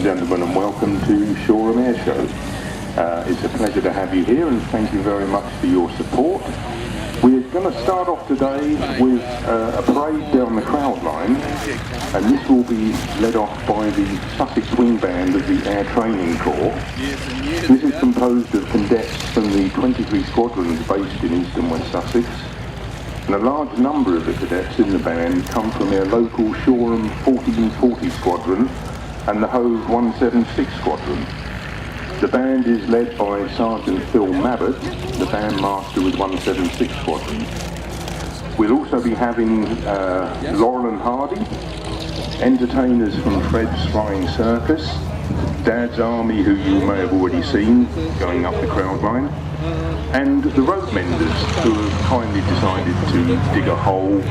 gentlemen, and welcome to Shoreham Airshow. It's a pleasure to have you here, and thank you very much for your support. We're going to start off today with a parade down the crowd line, and this will be led off by the Sussex Wing Band of the Air Training Corps. This is composed of cadets from the 23 squadrons based in East and West Sussex, and a large number of the cadets in the band come from their local Shoreham 1440 Squadron and the Hove 176 Squadron. The band is led by Sergeant Phil Mabbott, the bandmaster with 176 Squadron. We'll also be having Laurel and Hardy, entertainers from Fred's Flying Circus, Dad's Army, who you may have already seen going up the crowd line, and the rope menders, who have kindly decided to dig a hole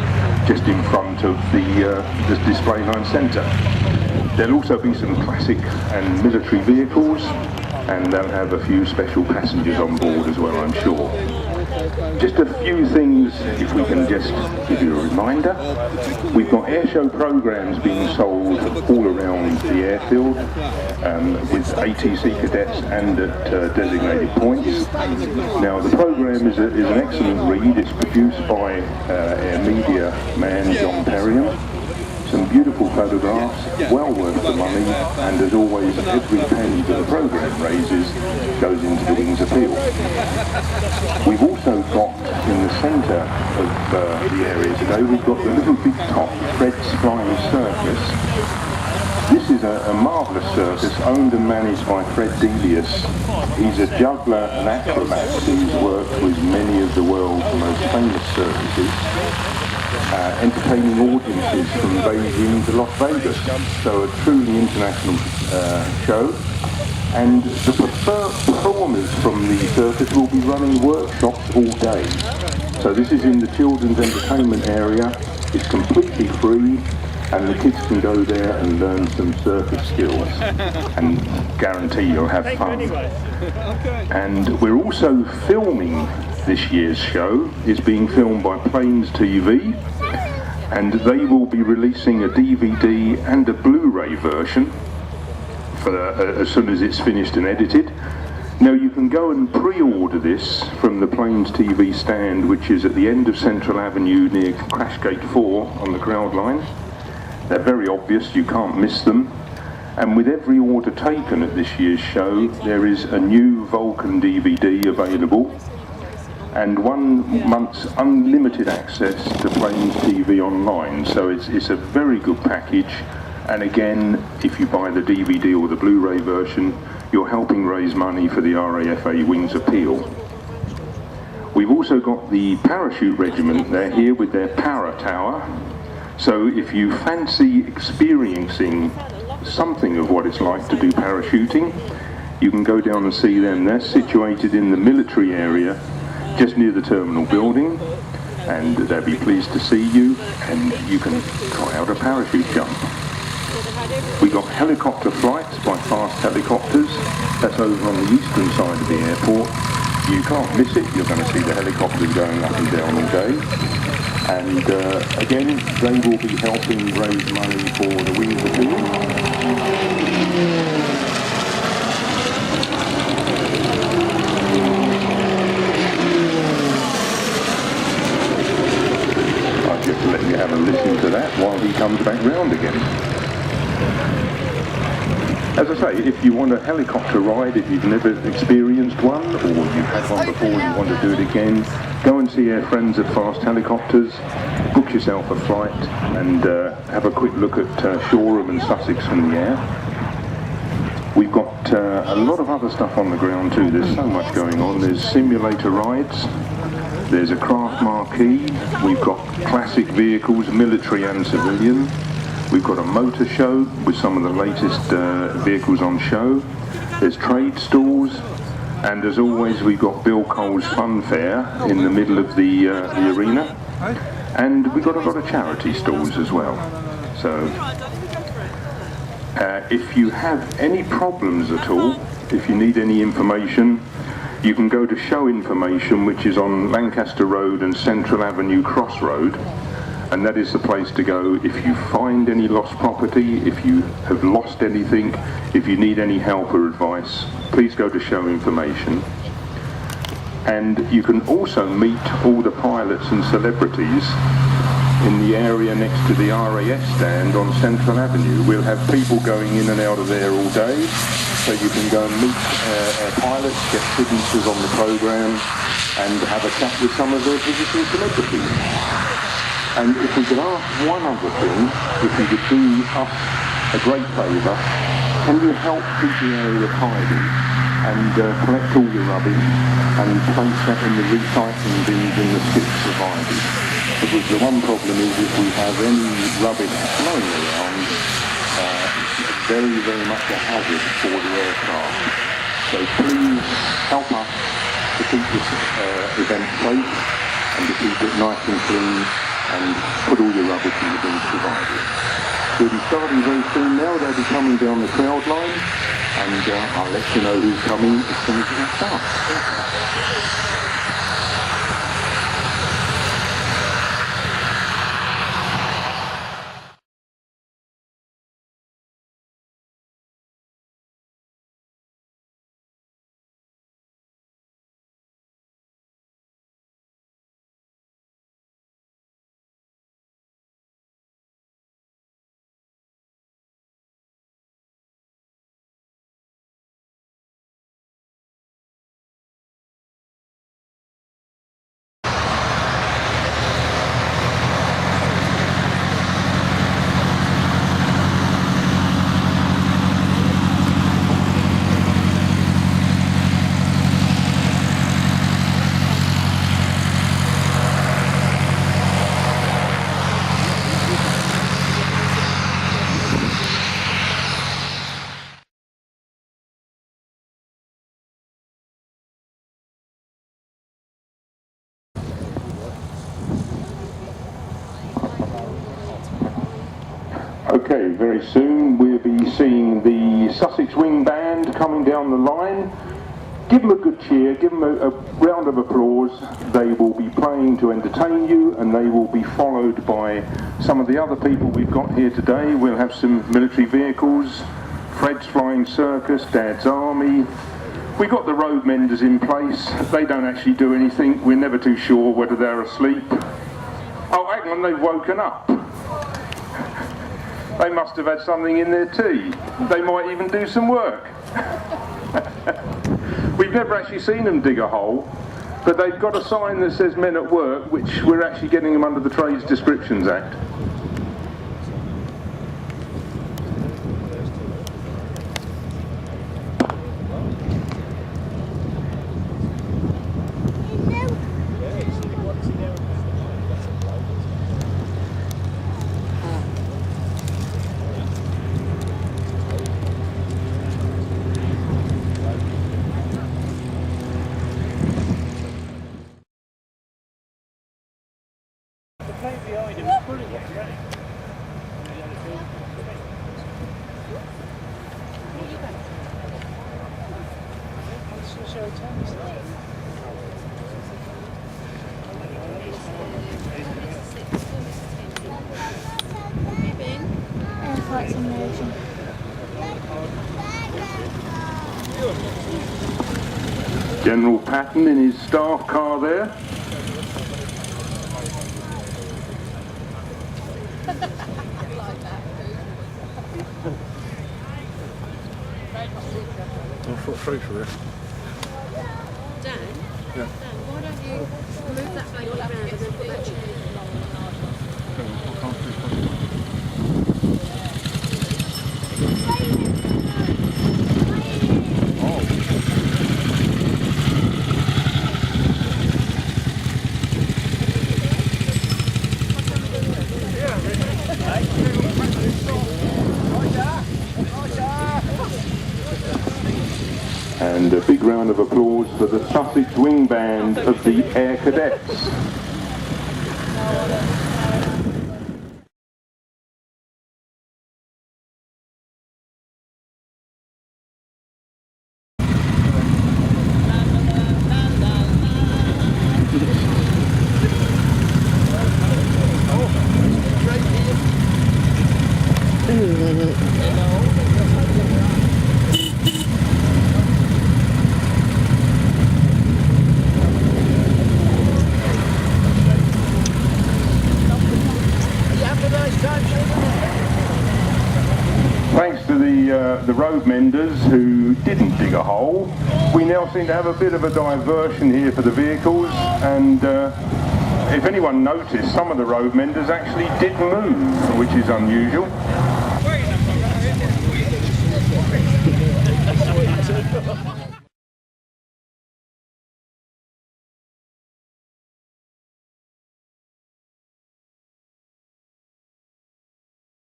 just in front of the display line centre. There'll also be some classic and military vehicles, and they'll have a few special passengers on board as well, I'm sure. Just a few things, if we can just give you a reminder. We've got airshow programs being sold all around the airfield with ATC cadets and at designated points. Now, the program is an excellent read. It's produced by Air Media man John Perriam. Some beautiful photographs, well worth the money, and as always, every penny that the programme raises goes into the Wings Appeal. We've also got, in the centre of the area today, we've got the Little Big Top Fred's Flying Circus. This is a marvellous circus owned and managed by Fred Delius. He's a juggler and acrobat who's worked with many of the world's most famous circuses, entertaining audiences from Beijing to Las Vegas. So a truly international show. And the performers from the circus will be running workshops all day. So this is in the children's entertainment area. It's completely free, and the kids can go there and learn some circus skills and guarantee you'll have fun. And we're also filming this year's show. It's being filmed by Plains TV, and they will be releasing a DVD and a Blu-ray version as soon as it's finished and edited. Now, you can go and pre-order this from the Plains TV stand, which is at the end of Central Avenue near Crashgate 4 on the crowd line. They're very obvious, you can't miss them. And with every order taken at this year's show, there is a new Vulcan DVD available, and 1 month's unlimited access to Plains TV online. So it's a very good package. And again, if you buy the DVD or the Blu-ray version, you're helping raise money for the RAFA Wings Appeal. We've also got the Parachute Regiment. They're here with their Para Tower. So if you fancy experiencing something of what it's like to do parachuting, you can go down and see them. They're situated in the military area, just near the terminal building, and they'll be pleased to see you, and you can try out a parachute jump. We got helicopter flights by fast helicopters. That's over on the eastern side of the airport. You can't miss it. You're going to see the helicopters going up and down all day. And again, they will be helping raise money for the Wings Appeal. I'll just let you have a listen to that while he comes back round again. As I say, if you want a helicopter ride, if you've never experienced one, or you've had one before and you want to do it again, go and see our friends at Fast Helicopters, book yourself a flight, and have a quick look at Shoreham and Sussex from the air. We've got a lot of other stuff on the ground too. There's so much going on. There's simulator rides, there's a craft marquee, we've got classic vehicles, military and civilian. We've got a motor show with some of the latest vehicles on show. There's trade stalls, and as always, we've got Bill Cole's Fun Fair in the middle of the arena, and we've got a lot of charity stalls as well. So, if you have any problems at all, if you need any information, you can go to Show Information, which is on Lancaster Road and Central Avenue Crossroad. and that is the place to go if you find any lost property, if you have lost anything, if you need any help or advice. Please go to show information. And you can also meet all the pilots and celebrities in the area next to the RAF stand on Central Avenue. We'll have people going in and out of there all day, so you can go and meet our pilots, get signatures on the programme, and have a chat with some of the visiting celebrities. And if we could ask one other thing, if you could do us a great favour, can you help keep the area tidy and collect all your rubbish and place that in the recycling bins in the skips provided? Because the one problem is if we have any rubbish flowing around, it's very, very much a hazard for the aircraft. So please help us to keep this event safe and to keep it nice and clean and put all your rubbish in the bins provided. We'll be starting very soon now. They'll be coming down the crowd line, and I'll let you know who's coming as soon as we start. Okay, very soon we'll be seeing the Sussex Wing Band coming down the line. Give them a good cheer, give them a round of applause. They will be playing to entertain you, and they will be followed by some of the other people we've got here today. We'll have some military vehicles, Fred's Flying Circus, Dad's Army. We've got the road menders in place. They don't actually do anything. We're never too sure whether they're asleep. Oh, hang on, they've woken up. They must have had something in their tea. They might even do some work. We've never actually seen them dig a hole, but they've got a sign that says men at work, which we're actually getting them under the Trades Descriptions Act. General Patton in his staff car there. I'll foot through for this. Dan? Yeah. Dan, why don't you move that blanket around and then put that chair And a big round of applause for the Sussex Wing Band of the Air Cadets. road menders who didn't dig a hole, we now seem to have a bit of a diversion here for the vehicles, and if anyone noticed, some of the road menders actually did move, which is unusual.